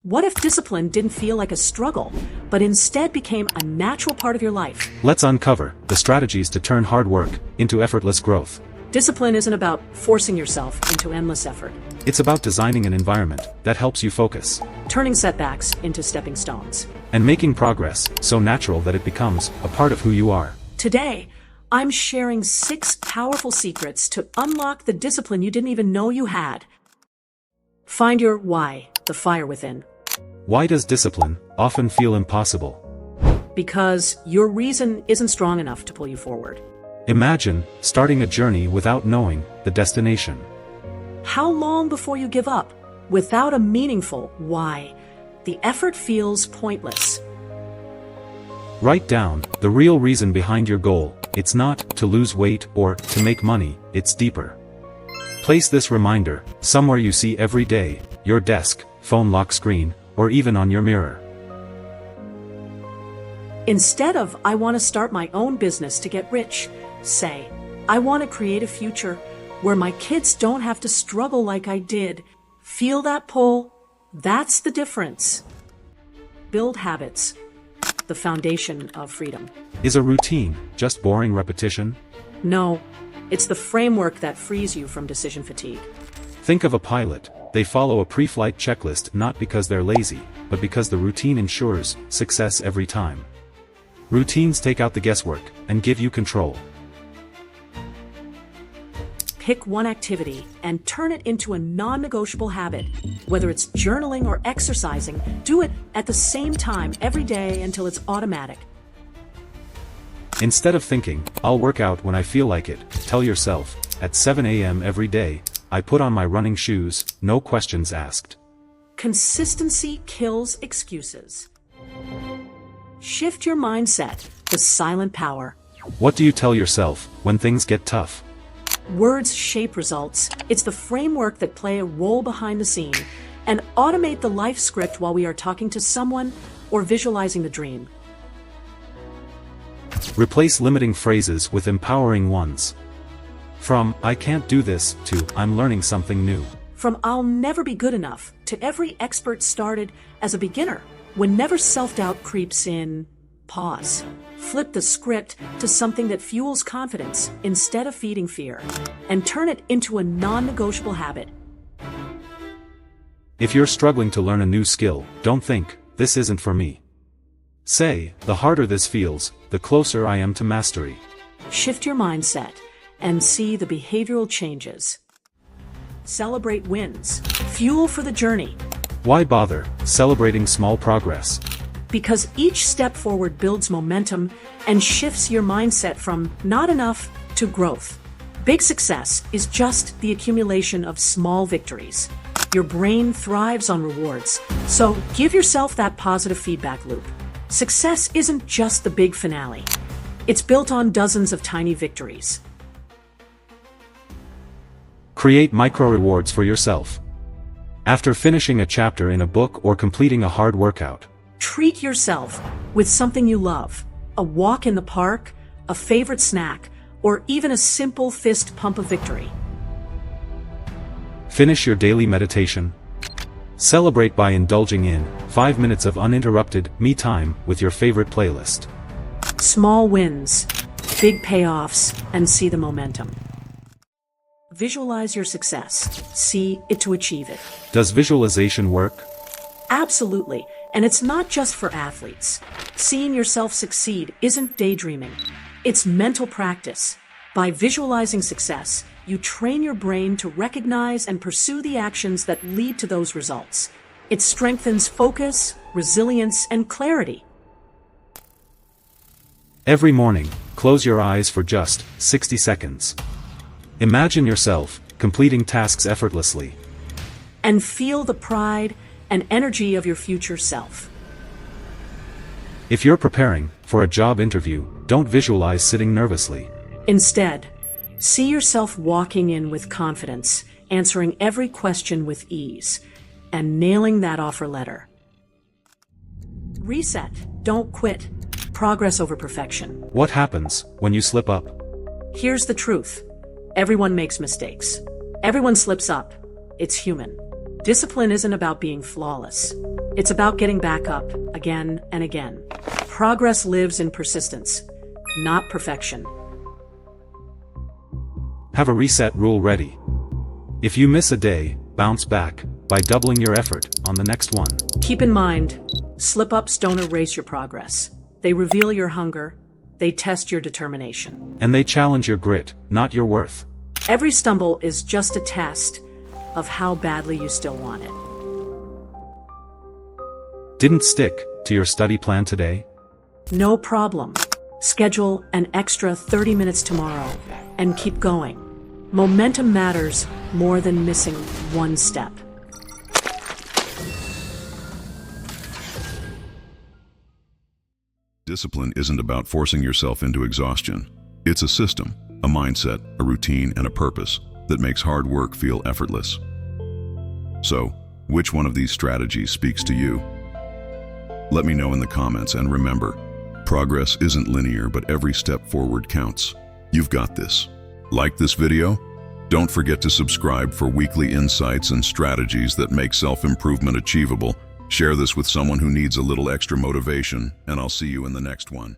What if discipline didn't feel like a struggle, but instead became a natural part of your life? Let's uncover the strategies to turn hard work into effortless growth. Discipline isn't about forcing yourself into endless effort. It's about designing an environment that helps you focus, Turning setbacks into stepping stones. and making progress so natural that it becomes a part of who you are. Today, I'm sharing 6 powerful secrets to unlock the discipline you didn't even know you had. Find your why, the fire within. Why does discipline often feel impossible? Because your reason isn't strong enough to pull you forward. Imagine starting a journey without knowing the destination. How long before you give up? Without a meaningful why, the effort feels pointless. Write down the real reason behind your goal. It's not to lose weight or to make money, it's deeper. Place this reminder somewhere you see every day, your desk, phone lock screen, or even on your mirror. Instead of, I want to start my own business to get rich, say, I want to create a future where my kids don't have to struggle like I did. Feel that pull? That's the difference. Build habits, the foundation of freedom. Is a routine just boring repetition? No, it's the framework that frees you from decision fatigue. Think of a pilot. They follow a pre-flight checklist not because they're lazy, but because the routine ensures success every time. Routines take out the guesswork and give you control. Pick one activity and turn it into a non-negotiable habit. Whether it's journaling or exercising, do it at the same time every day until it's automatic. Instead of thinking, I'll work out when I feel like it, tell yourself, at 7 a.m. every day, I put on my running shoes, no questions asked. Consistency kills excuses. Shift your mindset, the silent power. What do you tell yourself when things get tough? Words shape results. It's the framework that play a role behind the scene and automate the life script while we are talking to someone or visualizing the dream. Replace limiting phrases with empowering ones. From, I can't do this, to, I'm learning something new. From I'll never be good enough to every expert started as a beginner. Whenever self-doubt creeps in, pause. Flip the script to something that fuels confidence instead of feeding fear, and turn it into a non-negotiable habit. If you're struggling to learn a new skill, don't think, this isn't for me. Say, the harder this feels, the closer I am to mastery. Shift your mindset and see the behavioral changes. Celebrate wins. Fuel for the journey. Why bother celebrating small progress? Because each step forward builds momentum and shifts your mindset from not enough to growth. Big success is just the accumulation of small victories. Your brain thrives on rewards, so give yourself that positive feedback loop. Success isn't just the big finale. It's built on dozens of tiny victories. Create micro rewards for yourself. After finishing a chapter in a book or completing a hard workout, treat yourself with something you love. A walk in the park, a favorite snack, or even a simple fist pump of victory. Finish your daily meditation. Celebrate by indulging in 5 minutes of uninterrupted me time with your favorite playlist. Small wins, big payoffs, and see the momentum. Visualize your success. See it to achieve it. Does visualization work? Absolutely. And it's not just for athletes. Seeing yourself succeed isn't daydreaming. It's mental practice. By visualizing success, you train your brain to recognize and pursue the actions that lead to those results. It strengthens focus, resilience, and clarity. Every morning, close your eyes for just 60 seconds. Imagine yourself completing tasks effortlessly. And feel the pride and energy of your future self. If you're preparing for a job interview, don't visualize sitting nervously. Instead, see yourself walking in with confidence, answering every question with ease, and nailing that offer letter. Reset. Don't quit. Progress over perfection. What happens when you slip up? Here's the truth. Everyone makes mistakes. Everyone slips up. It's human. Discipline isn't about being flawless. It's about getting back up again and again. Progress lives in persistence, not perfection. Have a reset rule ready. If you miss a day, bounce back by doubling your effort on the next one. Keep in mind, slip-ups don't erase your progress. They reveal your hunger, they test your determination. And they challenge your grit, not your worth. Every stumble is just a test of how badly you still want it. Didn't stick to your study plan today? No problem. Schedule an extra 30 minutes tomorrow and keep going. Momentum matters more than missing one step. Discipline isn't about forcing yourself into exhaustion. It's a system, a mindset, a routine, and a purpose that makes hard work feel effortless. So, which one of these strategies speaks to you? Let me know in the comments, and remember, progress isn't linear, but every step forward counts. You've got this. Like this video? Don't forget to subscribe for weekly insights and strategies that make self-improvement achievable. Share this with someone who needs a little extra motivation, and I'll see you in the next one.